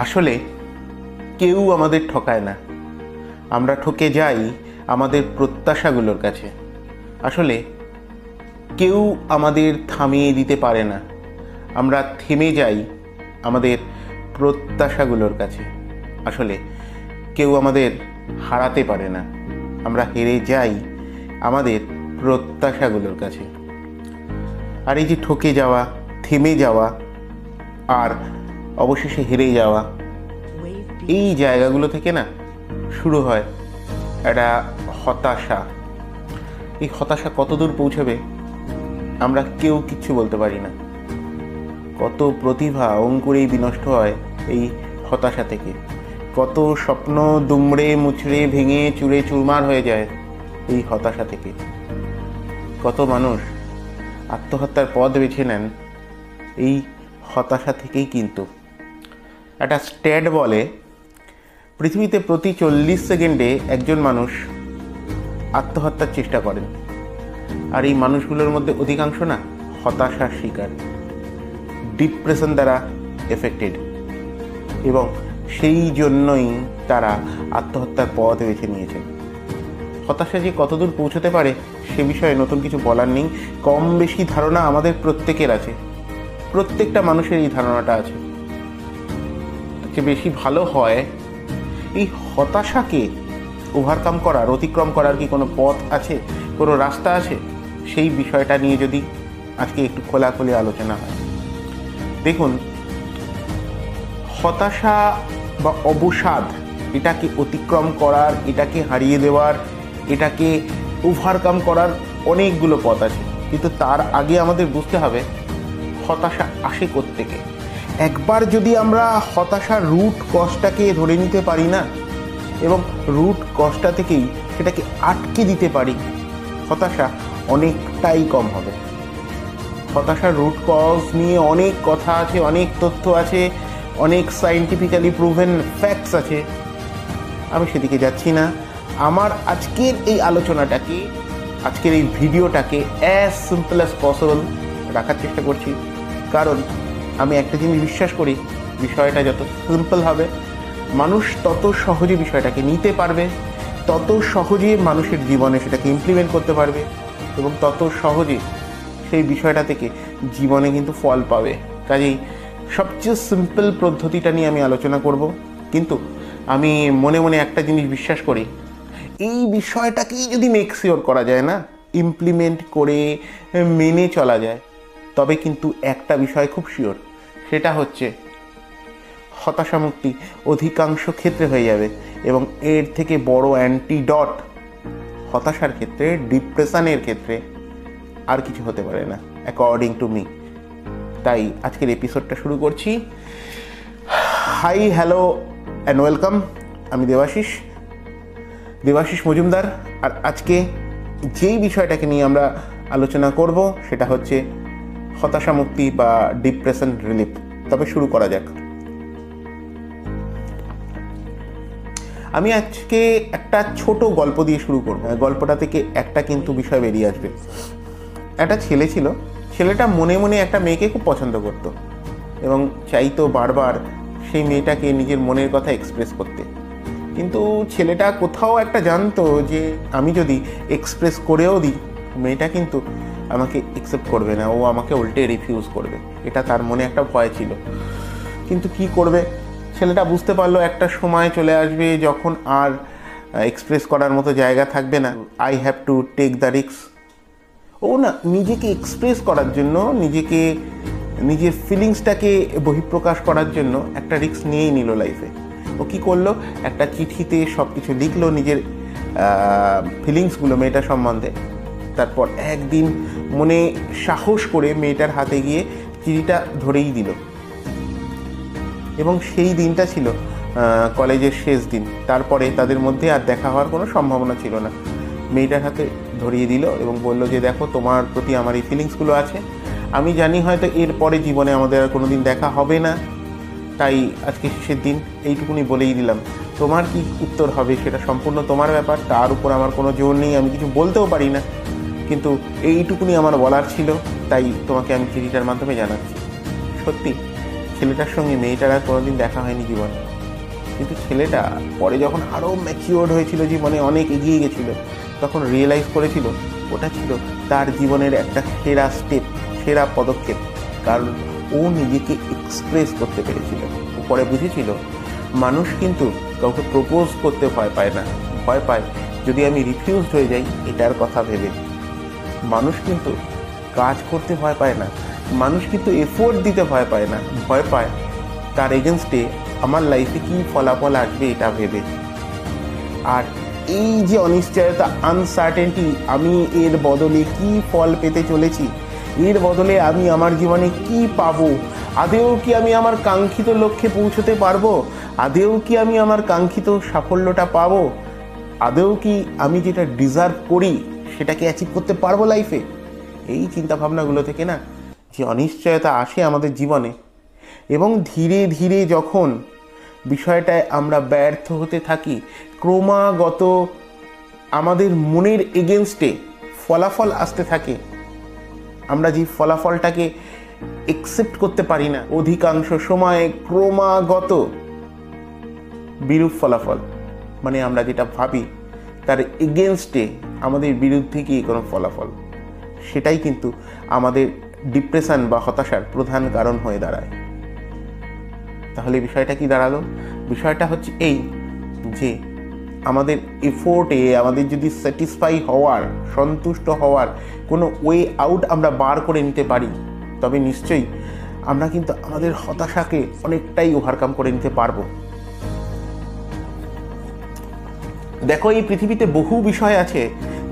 আসলে কেউ আমাদের ঠকায় না, আমরা ঠকে যাই আমাদের প্রত্যাশাগুলোর কাছে। আসলে কেউ আমাদের থামিয়ে দিতে পারে না, আমরা থেমে যাই আমাদের প্রত্যাশাগুলোর কাছে। আসলে কেউ আমাদের হারাতে পারে না, আমরা হেরে যাই আমাদের প্রত্যাশাগুলোর কাছে। আর এই যে ঠকে যাওয়া, থেমে যাওয়া আর অবশেষে হেরে যাওয়া, এই জায়গাগুলো থেকে না শুরু হয় একটা হতাশা। এই হতাশা কত দূর পৌঁছবে আমরা কেউ কিচ্ছু বলতে পারি না। কত প্রতিভা অঙ্কুরেই বিনষ্ট হয় এই হতাশা থেকে, কত স্বপ্ন দুমড়ে মুচড়ে ভেঙে চুরে চুরমার হয়ে যায় এই হতাশা থেকে। কত মানুষ আত্মহত্যার পথ বেছে নেন এই হতাশা থেকেই। কিন্তু একটা স্ট্যাট বলে পৃথিবীতে প্রতি 40 সেকেন্ডে একজন মানুষ আত্মহত্যার চেষ্টা করেন। আর এই মানুষগুলোর মধ্যে অধিকাংশ না হতাশার শিকার, ডিপ্রেশন দ্বারা এফেক্টেড, এবং সেই জন্যই তারা আত্মহত্যার পথ বেছে নিয়েছেন। হতাশা যে কতদূর পৌঁছতে পারে সে বিষয়ে নতুন কিছু বলার নেই। কম বেশি ধারণা আমাদের প্রত্যেকের আছে, প্রত্যেকটা মানুষের এই ধারণাটা আছে। যে বেশি ভালো হয় এই হতাশাকে ওভারকাম করার, অতিক্রম করার কি কোনো পথ আছে, কোনো রাস্তা আছে, সেই বিষয়টা নিয়ে যদি আজকে একটু খোলাখুলি আলোচনা হয়। দেখুন, হতাশা বা অবসাদ এটাকে অতিক্রম করার, এটাকে হারিয়ে দেওয়ার, এটাকে ওভারকাম করার অনেকগুলো পথ আছে। কিন্তু তার আগে আমাদের বুঝতে হবে হতাশা আসে কোত্থেকে। একবার যদি আমরা হতাশার রুট কজটাকে ধরে নিতে পারি না এবং রুট কজটা থেকেই সেটাকে আটকে দিতে পারি, হতাশা অনেকটাই কম হবে। হতাশার রুট কজ নিয়ে অনেক কথা আছে, অনেক তথ্য আছে, অনেক সায়েন্টিফিক্যালি প্রুভেন ফ্যাক্টস আছে। আমি সেদিকে যাচ্ছি না। আমার আজকের এই আলোচনাটাকে, আজকের এই ভিডিওটাকে অ্যাজ সিম্পল অ্যাজ পসিবল রাখার চেষ্টা করছি। কারণ আমি একটা জিনিস বিশ্বাস করি, বিষয়টা যত সিম্পল হবে মানুষ তত সহজে বিষয়টাকে নিতে পারবে, তত সহজে মানুষের জীবনে সেটাকে ইমপ্লিমেন্ট করতে পারবে এবং তত সহজে সেই বিষয়টা থেকে জীবনে কিন্তু ফল পাবে। কাজেই সবচেয়ে সিম্পল পদ্ধতিটা নিয়ে আমি আলোচনা করব। কিন্তু আমি মনে মনে একটা জিনিস বিশ্বাস করি, এই বিষয়টাকেই যদি মেক শিওর করা যায় না, ইমপ্লিমেন্ট করে মেনে চলা যায়, তবে কিন্তু একটা বিষয় খুব শিওর, সেটা হচ্ছে হতাশা মুক্তি অধিকাংশ ক্ষেত্রে হয়ে যাবে। এবং এর থেকে বড় অ্যান্টিডট হতাশার ক্ষেত্রে, ডিপ্রেশনের ক্ষেত্রে আর কিছু হতে পারে না, অ্যাকর্ডিং টু মি। তাই আজকের এপিসোডটা শুরু করছি। Hi, hello and welcome. আমি দেবাশিস মজুমদার। আর আজকে যেই বিষয়টাকে নিয়ে আমরা আলোচনা করব সেটা হচ্ছে হতাশা মুক্তি বা ডিপ্রেশন রিলিফ। তবে শুরু করা যাক। আমি আজকে একটা ছোট গল্প দিয়ে শুরু করব। গল্পটা থেকে একটা কিন্তু বিষয় বেরিয়ে আসবে। একটা ছেলে ছিল, ছেলেটা মনে মনে একটা মেয়েকে খুব পছন্দ করত এবং চাইতো বারবার সেই মেয়েটাকে নিজের মনের কথা এক্সপ্রেস করতে। কিন্তু ছেলেটা কোথাও একটা জানতো যে আমি যদি এক্সপ্রেস করেও দিই, মেয়েটা কিন্তু আমাকে অ্যাকসেপ্ট করবে না, ও আমাকে উল্টে রিফিউজ করবে। এটা তার মনে একটা ভয় ছিল। কিন্তু কি করবে, ছেলেটা বুঝতে পারলো একটা সময় চলে আসবে যখন আর এক্সপ্রেস করার মতো জায়গা থাকবে না। I have to take the risk. ও না নিজেকে এক্সপ্রেস করার জন্য, নিজের ফিলিংসটাকে বহিঃপ্রকাশ করার জন্য একটা রিস্ক নিয়েই নিল লাইফে। ও কী করলো, একটা চিঠিতে সব কিছু লিখলো, নিজের ফিলিংসগুলো মেয়েটার সম্বন্ধে। তারপর একদিন মনে সাহস করে মেয়েটার হাতে গিয়ে চিঠিটা ধরেই দিল। এবং সেই দিনটা ছিল কলেজের শেষ দিন। তারপরে তাদের মধ্যে আর দেখা হওয়ার কোনো সম্ভাবনা ছিল না। মেয়েটার হাতে ধরিয়ে দিল এবং বলল যে দেখো, তোমার প্রতি আমার এই ফিলিংসগুলো আছে। আমি জানি হয়তো এরপরে জীবনে আমাদের আর কোনো দিন দেখা হবে না, তাই আজকে শেষের দিন, এইটুকুনি বলেই দিলাম। তোমার কি উত্তর হবে সেটা সম্পূর্ণ তোমার ব্যাপার, তার উপর আমার কোনো জোর নেই, আমি কিছু বলতেও পারি না। কিন্তু এইটুকুনি আমার বলার ছিল, তাই তোমাকে আমি চিঠিটার মাধ্যমে জানাচ্ছি। সত্যি ছেলেটার সঙ্গে মেয়েটার আর কোনোদিন দেখা হয়নি জীবনে, কিন্তু ছেলেটা পরে যখন আরও ম্যাচিওর্ড হয়েছিল, জীবনে অনেক এগিয়ে গেছিল, তখন রিয়েলাইজ করেছিল ওটা ছিল তার জীবনের একটা সেরা স্টেপ, সেরা পদক্ষেপ, কারণ ও নিজেকে এক্সপ্রেস করতে পেরেছিল। ও পরে বুঝেছিল মানুষ কিন্তু কাউকে প্রপোজ করতে ভয় পায় না, ভয় পায় যদি আমি রিফিউজড হয়ে যাই এটার কথা ভেবে। মানুষ কিন্তু কাজ করতে ভয় পায় না, মানুষ কিন্তু এফোর্ট দিতে ভয় পায় না, ভয় পায় তার এগেনস্টে আমার লাইফে কী ফলাফল আসবে এটা ভেবে। আর এই যে অনিশ্চয়তা, আনসার্টেনটি, আমি এর বদলে কি ফল পেতে চলেছি, এর বদলে আমি আমার জীবনে কি পাবো, আদেও কি আমি আমার কাঙ্ক্ষিত লক্ষ্যে পৌঁছতে পারবো, আদেও কি আমি আমার কাঙ্ক্ষিত সাফল্যটা পাবো, আদেও কি আমি যেটা ডিজার্ভ করি সেটাকে অ্যাচিভ করতে পারবো লাইফে, এই চিন্তাভাবনাগুলো থেকে না যে অনিশ্চয়তা আসে আমাদের জীবনে, এবং ধীরে ধীরে যখন বিষয়টায় আমরা ব্যর্থ হতে থাকি, ক্রমাগত আমাদের মনের এগেনস্টে ফলাফল আসতে থাকে, আমরা যে ফলাফলটাকে একসেপ্ট করতে পারি না, অধিকাংশ সময়ে ক্রমাগত বিরূপ ফলাফল, মানে আমরা যেটা ভাবি তার এগেনস্টে আমাদের বিরুদ্ধে গিয়ে কোনো ফলাফল, সেটাই কিন্তু আমাদের ডিপ্রেশন বা হতাশার প্রধান কারণ হয়ে দাঁড়ায়। তাহলে বিষয়টা কি দাঁড়ালো? বিষয়টা হচ্ছে এই যে আমাদের এফোর্টে আমাদের যদি স্যাটিসফাই হওয়ার, সন্তুষ্ট হওয়ার কোনো ওয়ে আউট আমরা বার করে নিতে পারি, তবে নিশ্চয়ই আমরা কিন্তু আমাদের হতাশাকে অনেকটাই ওভারকাম করে নিতে পারবো। দেখো, এই পৃথিবীতে বহু বিষয় আছে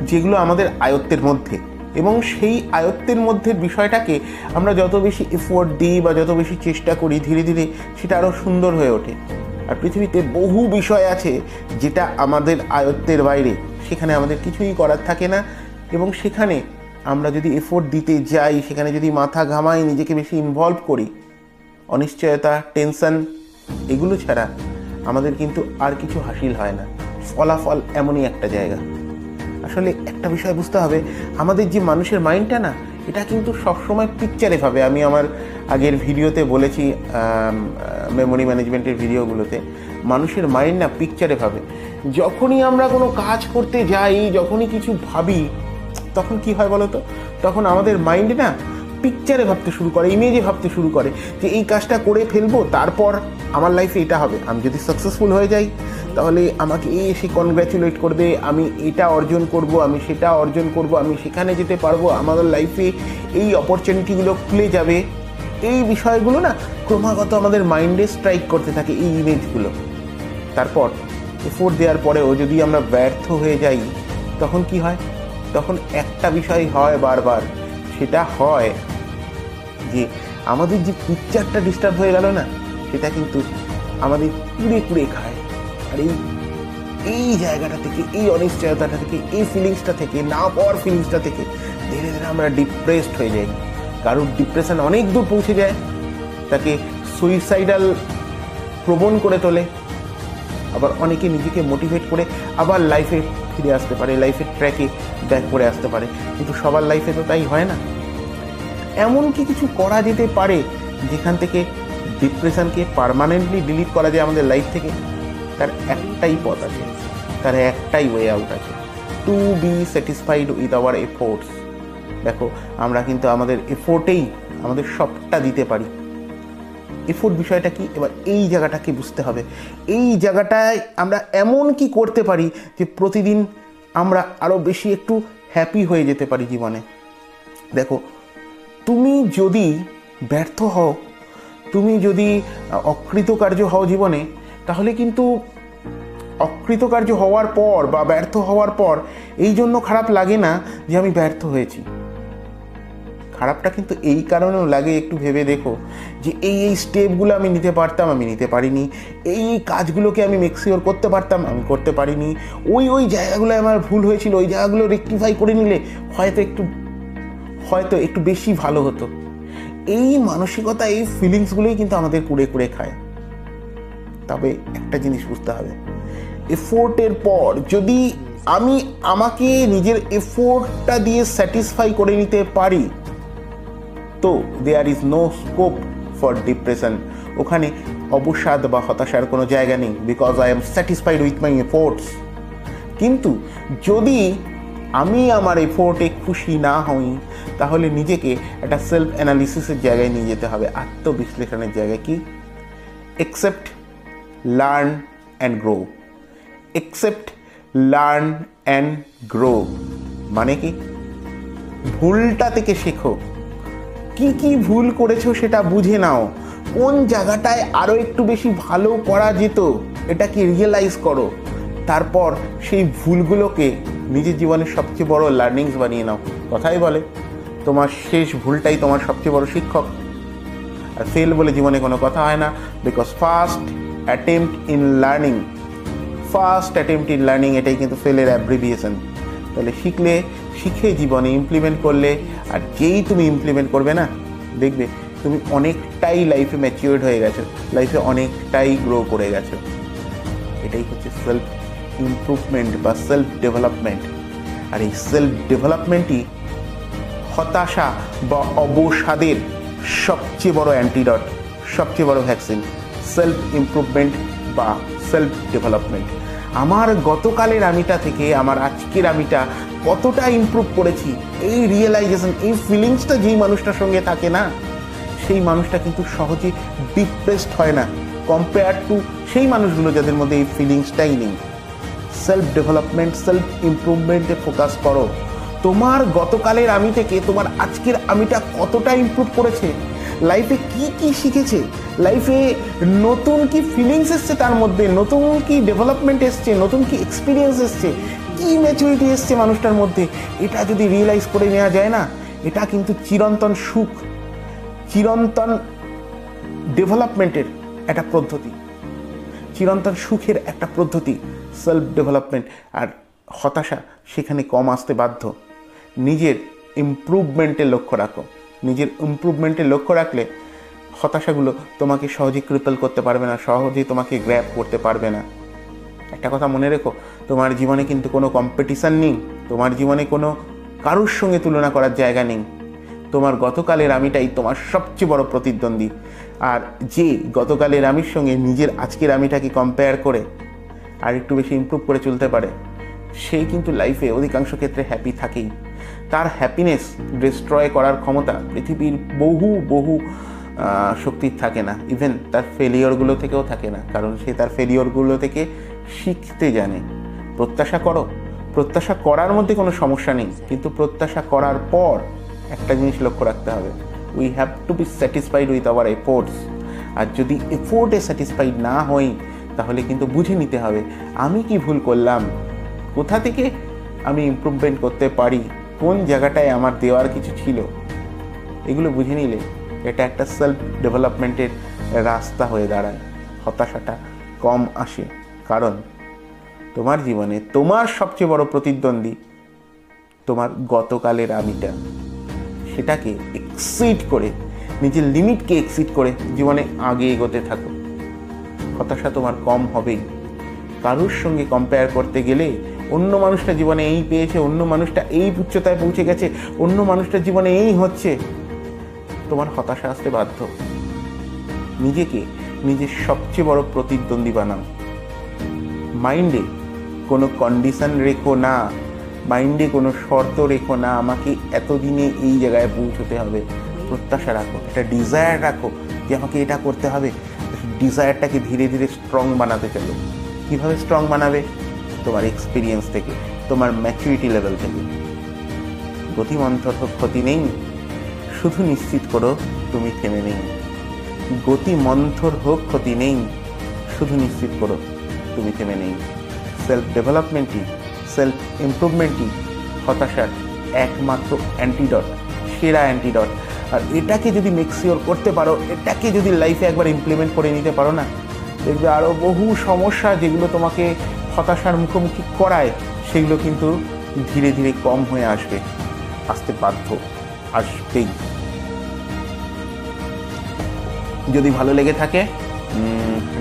যেগুলো আমাদের আয়ত্তের মধ্যে, এবং সেই আয়ত্তের মধ্যে বিষয়টাকে আমরা যত বেশি এফোর্ট দিই বা যত বেশি চেষ্টা করি, ধীরে ধীরে সেটা আরও সুন্দর হয়ে ওঠে। আর পৃথিবীতে বহু বিষয় আছে যেটা আমাদের আয়ত্তের বাইরে, সেখানে আমাদের কিছুই করার থাকে না, এবং সেখানে আমরা যদি এফোর্ট দিতে যাই, সেখানে যদি মাথা ঘামাই, নিজেকে বেশি ইনভলভ করি, অনিশ্চয়তা, টেনশন, এগুলো ছাড়া আমাদের কিন্তু আর কিছু হাসিল হয় না। ফলাফল এমনই একটা জায়গা। আসলে একটা বিষয় বুঝতে হবে, আমাদের যে মানুষের মাইন্ডটা না, এটা কিন্তু সবসময় পিকচারে ভাবে। আমি আমার আগের ভিডিওতে বলেছি, মেমোরি ম্যানেজমেন্টের ভিডিওগুলোতে, মানুষের মাইন্ড না পিকচারে ভাবে। যখনই আমরা কোনো কাজ করতে যাই, যখনই কিছু ভাবি, তখন কি হয় বলো তো? তখন আমাদের মাইন্ড না পিকচারে ভাবতে শুরু করে, ইমেজে ভাবতে শুরু করে যে এই কাজটা করে ফেলবো, তারপর আমার লাইফে এটা হবে, আমি যদি সাকসেসফুল হয়ে যাই তাহলে আমাকে এসে কনগ্র্যাচুলেট করবে, আমি এটা অর্জন করব, আমি সেটা অর্জন করব, আমি সেখানে যেতে পারবো, আমাদের লাইফে এই অপরচুনিটিগুলো খুলে যাবে। এই বিষয়গুলো না ক্রমাগত আমাদের মাইন্ডে স্ট্রাইক করতে থাকে, এই ইমেজগুলো। তারপর এফোর্ট দেওয়ার পরেও যদি আমরা ব্যর্থ হয়ে যাই, তখন কি হয়? তখন একটা বিষয় হয় বারবার, সেটা হয় যে আমাদের যে পিকচারটা ডিস্টার্ব হয়ে গেল না, সেটা কিন্তু আমাদের কুড়ে কুড়ে খায়। আর এই জায়গাটা থেকে, এই অনিশ্চয়তাটা থেকে, এই ফিলিংসটা থেকে, না পাওয়ার ফিলিংসটা থেকে ধীরে ধীরে আমরা ডিপ্রেসড হয়ে যাই। কারোর ডিপ্রেশন অনেক দূর পৌঁছে যায়, তাকে সুইসাইডাল প্রবণ করে তোলে। আবার অনেকে নিজেকে মোটিভেট করে আবার লাইফে ফিরে আসতে পারে, লাইফের ট্র্যাকে ব্যাক করে আসতে পারে। কিন্তু সবার লাইফে তো তাই হয় না। এমন কি কিছু করা যেতে পারে যেখান থেকে ডিপ্রেশনকে পার্মানেন্টলি ডিলিট করা যায় আমাদের লাইফ থেকে? তার একটাই পথ আছে, তার একটাই ওয়ে আউট আছে, to be satisfied with our efforts. দেখো, আমরা কিন্তু আমাদের এফোর্টেই আমাদের সবটা দিতে পারি। এফোর্ট বিষয়টা কি, এবার এই জায়গাটাকে বুঝতে হবে। এই জায়গাটায় আমরা এমন কি করতে পারি যে প্রতিদিন আমরা আরও বেশি একটু হ্যাপি হয়ে যেতে পারি জীবনে। দেখো, তুমি যদি ব্যর্থ হও, তুমি যদি অকৃতকার্য হও জীবনে, তাহলে কিন্তু অকৃতকার্য হওয়ার পর বা ব্যর্থ হওয়ার পর এই জন্য খারাপ লাগে না যে আমি ব্যর্থ হয়েছি। খারাপটা কিন্তু এই কারণেও লাগে, একটু ভেবে দেখো, যে এই স্টেপগুলো আমি নিতে পারতাম, আমি নিতে পারিনি। এই কাজগুলোকে আমি মেকশিওর করতে পারতাম, আমি করতে পারিনি। ওই জায়গাগুলো আমার ভুল হয়েছিল, ওই জায়গাগুলো রেকটিফাই করে নিলে হয়তো একটু বেশি ভালো হতো। এই মানসিকতা, এই ফিলিংসগুলোই কিন্তু আমাদের কুড়ে কুড়ে খায়। তবে একটা জিনিস বুঝতে হবে, এফোর্টের পর যদি আমি আমাকে নিজের এফোর্টটা দিয়ে স্যাটিসফাই করে নিতে পারি, তো there is no scope for depression. ওখানে অবসাদ বা হতাশার কোনো জায়গা নেই, because I am satisfied with my efforts. কিন্তু যদি আমি আমার এফোর্টে খুশি না হই, তাহলে নিজেকে একটা সেলফ অ্যানালিসিসের জায়গায় নিয়ে যেতে হবে, আত্মবিশ্লেষণের জায়গায়। কি? Accept, learn and grow. Accept, learn and grow মানে কি? ভুলটা থেকে শেখো, কি কি ভুল করেছো সেটা বুঝে নাও, কোন জায়গাটায় আরও একটু বেশি ভালো করা যেত এটাকে রিয়েলাইজ করো। তারপর সেই ভুলগুলোকে নিজের জীবনের সবচেয়ে বড় লার্নিংস বানিয়ে নাও। কথাই বলে তোমার শেষ ভুলটাই তোমার সবচেয়ে বড় শিক্ষক। আর ফেল বলে জীবনে কোনো কথা হয় না, because first attempt in learning, first attempt in learning এটাই কিন্তু ফেলের অ্যাব্রিভিয়েশন। তাহলে শিখে জীবনে ইমপ্লিমেন্ট করলে, আর যেই তুমি ইমপ্লিমেন্ট করবে না, দেখবে তুমি অনেকটাই লাইফে ম্যাচিওর্ড হয়ে গেছো, লাইফে অনেকটাই গ্রো করে গেছো। এটাই হচ্ছে সেলফ ইমপ্রুভমেন্ট বা সেলফ ডেভেলপমেন্ট। আর এই সেলফ ডেভেলপমেন্টই হতাশা বা অবসাদের সবচেয়ে বড় অ্যান্টিডট, সবচেয়ে বড় ভ্যাকসিন। সেলফ ইমপ্রুভমেন্ট বা সেলফ ডেভেলপমেন্ট। আমার গতকালের আমিটা থেকে আমার আজকের আমিটা কতটা ইমপ্রুভ করেছি, এই রিয়েলাইজেশন, এই ফিলিংসটা যেই মানুষটার সঙ্গে থাকে না, সেই মানুষটা কিন্তু সহজে ডিপ্রেসড হয় না কম্পেয়ার টু সেই মানুষগুলো যাদের মধ্যে এই ফিলিংসটাই নেই। সেলফ ডেভেলপমেন্ট, সেলফ ইমপ্রুভমেন্টে ফোকাস করো। তোমার গতকালের আমি থেকে তোমার আজকের আমিটা কতটা ইমপ্রুভ করেছে, লাইফে কি কি শিখেছে, লাইফে নতুন কি ফিলিংস এসছে, তার মধ্যে নতুন কি ডেভেলপমেন্ট এসছে, নতুন কি এক্সপিরিয়েন্স এসছে, কি ম্যাচুরিটি এসছে মানুষটার মধ্যে, এটা যদি রিয়েলাইজ করে নেওয়া যায় না, এটা কিন্তু চিরন্তন সুখ, চিরন্তন ডেভেলপমেন্টের একটা পদ্ধতি, চিরন্তন সুখের একটা পদ্ধতি সেলফ ডেভেলপমেন্ট। আর হতাশা সেখানে কম আসতে বাধ্য। নিজের ইমপ্রুভমেন্টে লক্ষ্য রাখো, নিজের ইমপ্রুভমেন্টে লক্ষ্য রাখলে হতাশাগুলো তোমাকে সহজে ক্রিপল করতে পারবে না, সহজেই তোমাকে গ্র্যাব করতে পারবে না। একটা কথা মনে রেখো, তোমার জীবনে কিন্তু কোনো কম্পিটিশান নেই, তোমার জীবনে কোনো কারোর সঙ্গে তুলনা করার জায়গা নেই। তোমার গতকালের আমিটাই তোমার সবচেয়ে বড় প্রতিদ্বন্দ্বী। আর যে গতকালের আমির সঙ্গে নিজের আজকের আমিটাকে কম্পেয়ার করে আর একটু বেশি ইমপ্রুভ করে চলতে পারে, সেই কিন্তু লাইফে অধিকাংশ ক্ষেত্রে হ্যাপি থাকেই। তার হ্যাপিনেস ডিস্ট্রয় করার ক্ষমতা পৃথিবীর বহু শক্তির থাকে না, ইভেন তার ফেলিওরগুলো থেকেও থাকে না, কারণ সে তার ফেলিওরগুলো থেকে শিখতে জানে। প্রত্যাশা করো, প্রত্যাশা করার মধ্যে কোনো সমস্যা নেই, কিন্তু প্রত্যাশা করার পর একটা জিনিস লক্ষ্য রাখতে হবে, we have to be satisfied with our efforts. আর যদি এফোর্টে স্যাটিসফাইড না হই, তাহলে কিন্তু বুঝে নিতে হবে আমি কি ভুল করলাম, কোথা থেকে আমি ইমপ্রুভমেন্ট করতে পারি, কোন জায়গাটায় আমার দেওয়ার কিছু ছিল। এগুলো বুঝে নিলে এটা একটা সেলফ ডেভেলপমেন্টের রাস্তা হয়ে দাঁড়ায়। হতাশাটা কম আসে, কারণ তোমার জীবনে তোমার সবচেয়ে বড় প্রতিদ্বন্দ্বী তোমার গতকালের আমিটা। সেটাকে এক্সিড করে, নিজের লিমিটকে এক্সিড করে জীবনে আগে এগোতে থাকো। হতাশা তোমার কম হবেই। কারোর সঙ্গে কম্পেয়ার করতে গেলে অন্য মানুষটা জীবনে এই পেয়েছে, অন্য মানুষটা এই উচ্চতায় পৌঁছে গেছে, অন্য মানুষটার জীবনে এই হচ্ছে, তোমার হতাশা আসতে বাধ্য। নিজেকে নিজের সবচেয়ে বড় প্রতিদ্বন্দ্বী বানাও। মাইন্ডে কোনো কন্ডিশন রেখো না, মাইন্ডে কোনো শর্ত রেখো না, আমাকে এতদিনে এই জায়গায় পৌঁছতে হবে। প্রত্যাশা রাখো, একটা ডিজায়ার রাখো যে আমাকে এটা করতে হবে। ডিজায়ারটাকে ধীরে ধীরে স্ট্রং বানাতে চলো। কীভাবে স্ট্রং বানাবে? তোমার এক্সপিরিয়েন্স থেকে, তোমার ম্যাচুরিটি লেভেল থেকে। গতিমন্থর হোক ক্ষতি নেই, শুধু নিশ্চিত করো তুমি থেমে নেই। গতিমন্থর হোক ক্ষতি নেই, শুধু নিশ্চিত করো তুমি থেমে নেই। সেলফ ডেভেলপমেন্টই, সেলফ ইমপ্রুভমেন্টই হতাশার একমাত্র অ্যান্টিডট, সেরা অ্যান্টিডট। আর এটাকে যদি মেকশিওর করতে পারো, এটাকে যদি লাইফে একবার ইমপ্লিমেন্ট করে নিতে পারো না, দেখবে আরও বহু সমস্যা যেগুলো তোমাকে হতাশার মুখোমুখি করায়, সেগুলো কিন্তু ধীরে ধীরে কম হয়ে আসবে, আসতে বাধ্য, আসবেই। যদি ভালো লেগে থাকে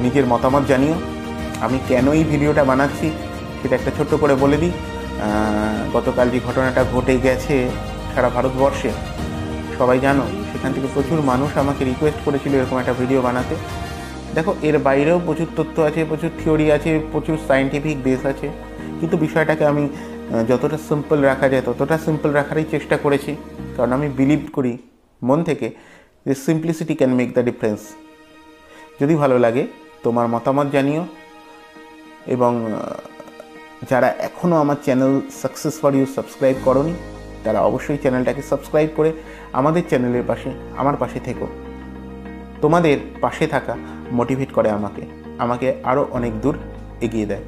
নিজের মতামত জানিও। আমি কেন এই ভিডিওটা বানাচ্ছি সেটা একটা ছোট্ট করে বলে দিই। গতকাল যে ঘটনাটা ঘটে গেছে সারা ভারতবর্ষে, সবাই জানো, সেখান থেকে প্রচুর মানুষ আমাকে রিকোয়েস্ট করেছিল এরকম একটা ভিডিও বানাতে। দেখো, এর বাইরেও প্রচুর তথ্য আছে, প্রচুর থিওরি আছে, প্রচুর সায়েন্টিফিক বেস আছে, কিন্তু বিষয়টাকে আমি যতটা সিম্পল রাখা যায় ততটা সিম্পল রাখারই চেষ্টা করেছি, কারণ আমি বিলিভ করি মন থেকে যে simplicity can make the difference. যদি ভালো লাগে তোমার মতামত জানিও, এবং যারা এখনও আমার channel success for you subscribe করোনি তারা অবশ্যই চ্যানেলটাকে সাবস্ক্রাইব করে আমাদের চ্যানেলের পাশে আমার পাশে থেকো। তোমাদের পাশে থাকা মোটিভেট করে আমাকে আরও অনেক দূর এগিয়ে দেয়।